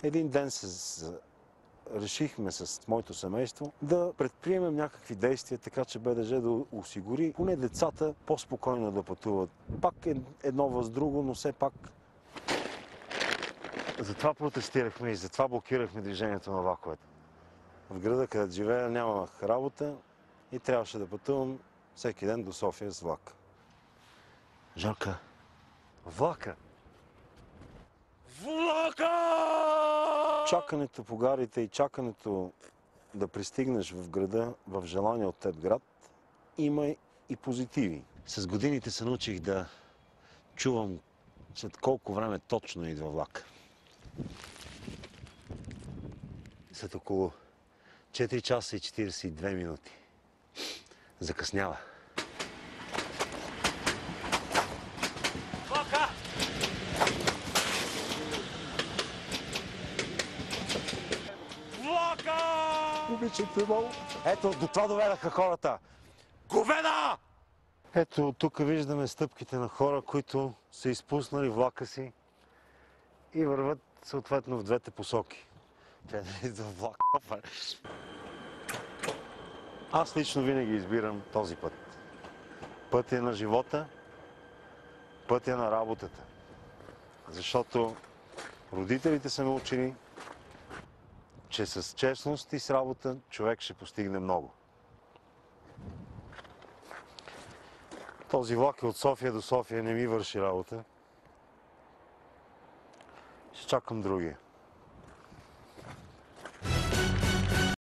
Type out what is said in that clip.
Един ден решихме с моето семейство да предприемем някакви действия, така че БДЖ да осигури поне децата по-спокойно да пътуват. Пак едно въз друго, но все пак затова протестирахме и затова блокирахме движението на влаковете. В града, където живея, нямах работа и трябваше да пътувам всеки ден до София с влак. Жорка, влака! Влака! Чакането по гарите и чакането да пристигнеш в града, в желания от теб град, има и позитиви. С годините се научих да чувам след колко време точно идва влак. След около 4 часа и 42 минути. Закъснява. Влака! Влака! Обичайте много. Ето, до това доведаха хората. Говеда! Ето, тук виждаме стъпките на хора, които са изпуснали влака си и върват съответно в двете посоки. Те да идва влак. Аз лично винаги избирам този път. Пътя на живота, пътя на работата. Защото родителите са ме учили, че с честност и с работа човек ще постигне много. Този влак от София до София не ми върши работа. Ще чакам другия.